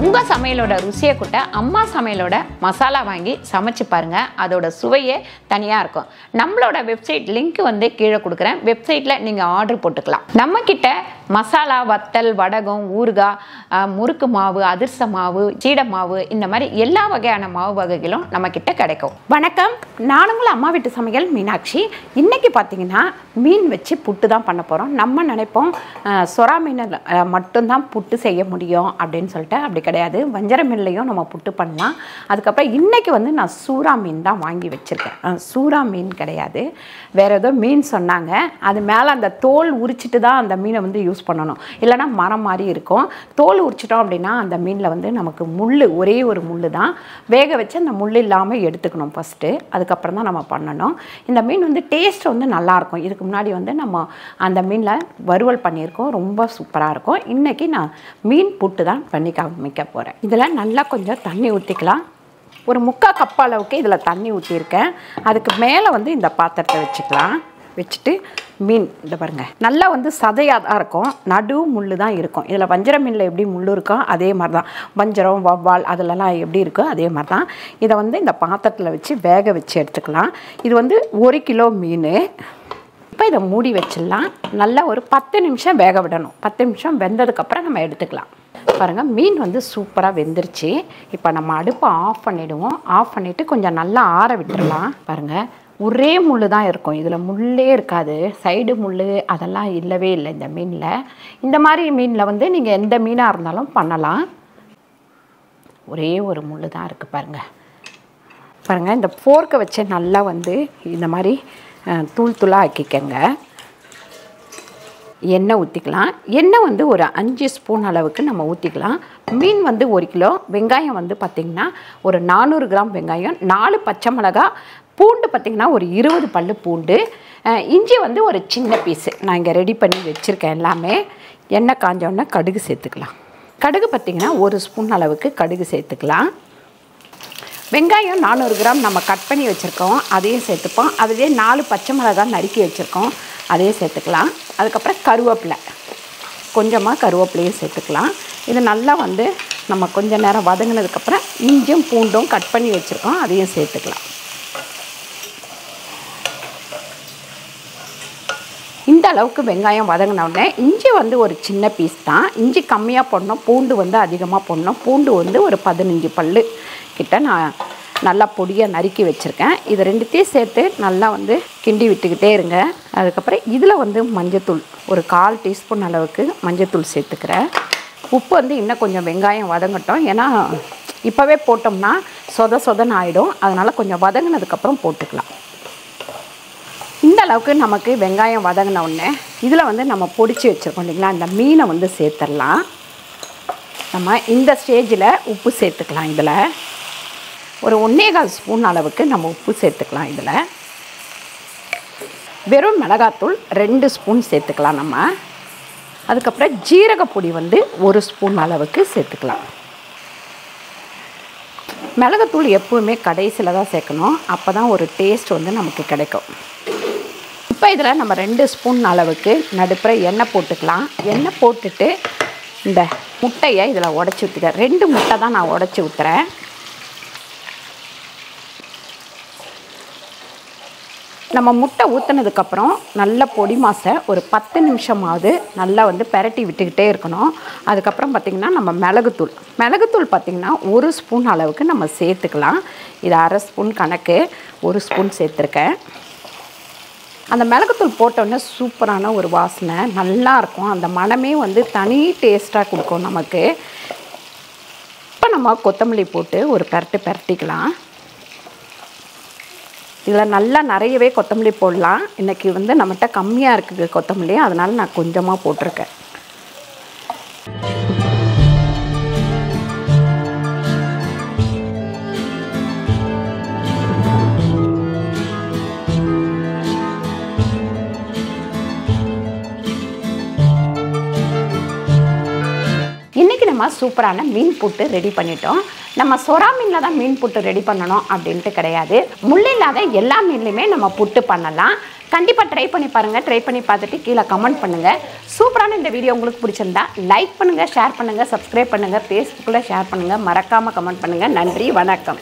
உங்கள் சமையலோட ருசியை கூட்ட அம்மா சமையலோட மசாலா வாங்கி சமைச்சு பாருங்கள். அதோட சுவையே தனியாக இருக்கும். நம்மளோட வெப்சைட் லிங்க் வந்து கீழே கொடுக்குறேன். வெப்சைட்டில் நீங்கள் ஆர்டர் போட்டுக்கலாம். நம்மக்கிட்ட மசாலா, வத்தல், வடகம், ஊறுகாய், முறுக்கு மாவு, அதிர்ச மாவு, சீடை மாவு, இந்த மாதிரி எல்லா வகையான மாவு வகைகளும் நம்மக்கிட்ட கிடைக்கும். வணக்கம், நானுங்களும் அம்மா வீட்டு சமையல் மீனாட்சி. இன்றைக்கி பார்த்தீங்கன்னா மீன் வச்சு புட்டு தான் பண்ண போகிறோம். நம்ம நினைப்போம் சொரா மீனில் மட்டும்தான் புட்டு செய்ய முடியும் அப்படின்னு சொல்லிட்டு. அப்படி கிடையாது, வஞ்சர மீன்லையும் நம்ம புட்டு பண்ணலாம். அதுக்கப்புறம் இன்றைக்கி வந்து நான் சூறா மீன் தான் வாங்கி வச்சுருக்கேன். சூறா மீன் கிடையாது, வேறு ஏதோ மீன் சொன்னாங்க. அது மேலே அந்த தோல் உரிச்சிட்டு தான் அந்த மீனை வந்து யூஸ் பண்ணணும், இல்லைனா மரம் மாதிரி இருக்கும். தோல் உரிச்சிட்டோம் அப்படின்னா அந்த மீனில் வந்து நமக்கு முள், ஒரே ஒரு முள் தான். வேக வச்சு அந்த முள் இல்லாமல் எடுத்துக்கணும் ஃபஸ்ட்டு. அதுக்கப்புறம் தான் நம்ம பண்ணணும். இந்த மீன் வந்து டேஸ்ட் வந்து நல்லாயிருக்கும். இதுக்கு முன்னாடி வந்து நம்ம அந்த மீனில் வறுவல் பண்ணியிருக்கோம், ரொம்ப சூப்பராக இருக்கும். இன்றைக்கி நான் மீன் புட்டு தான் பண்ணி காமிக்க போகிறேன். இதில் நல்லா கொஞ்சம் தண்ணி ஊற்றிக்கலாம். ஒரு 3/4 கப் அளவுக்கு இதில் தண்ணி ஊற்றிருக்கேன். அதுக்கு மேலே வந்து இந்த பாத்திரத்தை வச்சுக்கலாம். வச்சுட்டு மீன் இதை பாருங்கள், நல்லா வந்து சதையாக தான் இருக்கும், நடு முள் தான் இருக்கும். இதில் வஞ்சர மீனில் எப்படி முள் இருக்கோ அதே மாதிரி தான் வஞ்சரம், வவ்வால் அதிலலாம் எப்படி இருக்கோ அதே மாதிரி தான். இதை வந்து இந்த பாத்திரத்தில் வச்சு வேக வச்சு எடுத்துக்கலாம். இது வந்து 1 கிலோ மீன். இப்போ இதை மூடி வச்சிடலாம். நல்லா ஒரு 10 நிமிஷம் வேக விடணும். 10 நிமிஷம் வெந்ததுக்கப்புறம் நம்ம எடுத்துக்கலாம். பாருங்கள், மீன் வந்து சூப்பராக வெந்துருச்சு. இப்போ நம்ம அடுப்பை ஆஃப் பண்ணிவிடுவோம். ஆஃப் பண்ணிவிட்டு கொஞ்சம் நல்லா ஆற விட்டுடலாம். பாருங்கள், ஒரே முள் தான் இருக்கும், இதில் முள்ளே இருக்காது. சைடு முள் அதெல்லாம் இல்லவே இல்லை இந்த மீனில். இந்த மாதிரி மீனில் வந்து நீங்கள் எந்த மீனாக இருந்தாலும் பண்ணலாம். ஒரே ஒரு முள் தான் இருக்குது பாருங்கள். பாருங்கள், இந்த ஃபோர்க்கை வச்சு நல்லா வந்து இந்த மாதிரி தூள் தூளாக ஆக்கிக்கங்க. எண்ணெய் ஊற்றிக்கலாம். எண்ணெய் வந்து ஒரு 5 ஸ்பூன் அளவுக்கு நம்ம ஊற்றிக்கலாம். மீன் வந்து 1 கிலோ. வெங்காயம் வந்து பார்த்திங்கன்னா ஒரு 400 கிராம் வெங்காயம், 4 பச்சை மிளகா, பூண்டு பார்த்திங்கன்னா ஒரு 20 பல்லு பூண்டு, இஞ்சி வந்து ஒரு சின்ன பீஸு நான் இங்கே ரெடி பண்ணி வச்சுருக்கேன் எல்லாமே. எண்ணெய் காஞ்சோடனே கடுகு சேர்த்துக்கலாம். கடுகு பார்த்திங்கன்னா 1 ஸ்பூன் அளவுக்கு கடுகு சேர்த்துக்கலாம். வெங்காயம் 400 கிராம் நம்ம கட் பண்ணி வச்சுருக்கோம், அதையும் சேர்த்துப்போம். அதுலேயே 4 பச்சை மிளகாய் நறுக்கி வச்சுருக்கோம், அதையும் சேர்த்துக்கலாம். அதுக்கப்புறம் கருவேப்பிலை, கொஞ்சமாக கருவேப்பிலையும் சேர்த்துக்கலாம். இது நல்லா வந்து நம்ம கொஞ்சம் நேரம் வதங்கினதுக்கப்புறம் இஞ்சும் பூண்டும் கட் பண்ணி வச்சுருக்கோம், அதையும் சேர்த்துக்கலாம். இந்த அளவுக்கு வெங்காயம் வதங்கினோடனே இஞ்சி வந்து ஒரு சின்ன பீஸ் தான், இஞ்சி கம்மியாக போடணும், பூண்டு வந்து அதிகமாக போடணும். பூண்டு வந்து ஒரு 15 பல்லு கிட்ட நான் நல்லா பொடியாக நறுக்கி வச்சுருக்கேன். இது ரெண்டுத்தையும் சேர்த்து நல்லா வந்து கிண்டி விட்டுக்கிட்டே இருங்க. அதுக்கப்புறம் இதில் வந்து மஞ்சத்தூள் ஒரு 1/4 டீஸ்பூன் அளவுக்கு மஞ்சத்தூள் சேர்த்துக்கிறேன். உப்பு வந்து இன்னும் கொஞ்சம் வெங்காயம் வதங்கட்டும், ஏன்னா இப்போவே போட்டோம்னா சொதன்னு ஆகிடும். அதனால் கொஞ்சம் வதங்கினதுக்கப்புறம் போட்டுக்கலாம். இந்த அளவுக்கு நமக்கு வெங்காயம் வதங்கின உடனே இதில் வந்து நம்ம பொடிச்சு வச்சுருக்கோம் இல்லைங்களா, இந்த மீனை வந்து சேர்த்துடலாம். நம்ம இந்த ஸ்டேஜில் உப்பு சேர்த்துக்கலாம். இதில் ஒரு 1/4 ஸ்பூன் அளவுக்கு நம்ம உப்பு சேர்த்துக்கலாம். இதில் வெறும் மிளகாத்தூள் 2 ஸ்பூன் சேர்த்துக்கலாம் நம்ம. அதுக்கப்புறம் ஜீரகப்பொடி வந்து 1 ஸ்பூன் அளவுக்கு சேர்த்துக்கலாம். மிளகாத்தூள் எப்போவுமே கடைசியில் தான் சேர்க்கணும், அப்போ தான் ஒரு டேஸ்ட் வந்து நமக்கு கிடைக்கும். இப்போ இதில் நம்ம 2 ஸ்பூன் அளவுக்கு நடுப்புற எண்ணெய் போட்டுக்கலாம். எண்ணெய் போட்டுட்டு இந்த முட்டையை இதில் உடச்சி ஊற்றிக்கிறேன். 2 முட்டை தான் நான் உடச்சி ஊற்றுறேன். நம்ம முட்டை ஊற்றுனதுக்கப்புறம் நல்ல பொடி மாசை ஒரு 10 நிமிஷமாவது நல்லா வந்து பெரட்டி விட்டுக்கிட்டே இருக்கணும். அதுக்கப்புறம் பார்த்திங்கன்னா நம்ம மிளகுத்தூள் பார்த்திங்கன்னா 1 ஸ்பூன் அளவுக்கு நம்ம சேர்த்துக்கலாம். இது 1/2 ஸ்பூன் கணக்கு, 1 ஸ்பூன் சேர்த்துருக்கேன். அந்த மிளகுத்தூள் போட்டோன்னே சூப்பரான ஒரு வாசனை நல்லாயிருக்கும். அந்த மணமே வந்து தனி டேஸ்ட்டாக கொடுக்கும் நமக்கு. இப்போ நம்ம கொத்தமல்லி போட்டு ஒரு பெரட்டிக்கலாம். இதில் நல்லா நிறையவே கொத்தமல்லி போடலாம். இன்றைக்கி வந்து நம்மகிட்ட கம்மியாக இருக்குது கொத்தமல்லி, அதனால் நான் கொஞ்சமாக போட்டிருக்கேன். இன்றைக்கி நம்ம சூப்பரான மீன் புட்டு ரெடி பண்ணிட்டோம். நம்ம சொரா மீனில் தான் மீன் புட்டு ரெடி பண்ணணும் அப்படின்ட்டு கிடையாது. முள் இல்லாத எல்லா மீன்லையுமே நம்ம புட்டு பண்ணலாம். கண்டிப்பாக ட்ரை பண்ணி பாருங்கள். ட்ரை பண்ணி பார்த்துட்டு கீழே கமெண்ட் பண்ணுங்கள். சூப்பரான இந்த வீடியோ உங்களுக்கு பிடிச்சிருந்தா லைக் பண்ணுங்கள், ஷேர் பண்ணுங்கள், சப்ஸ்கிரைப் பண்ணுங்கள், ஃபேஸ்புக்கில் ஷேர் பண்ணுங்கள், மறக்காமல் கமெண்ட் பண்ணுங்கள். நன்றி, வணக்கம்.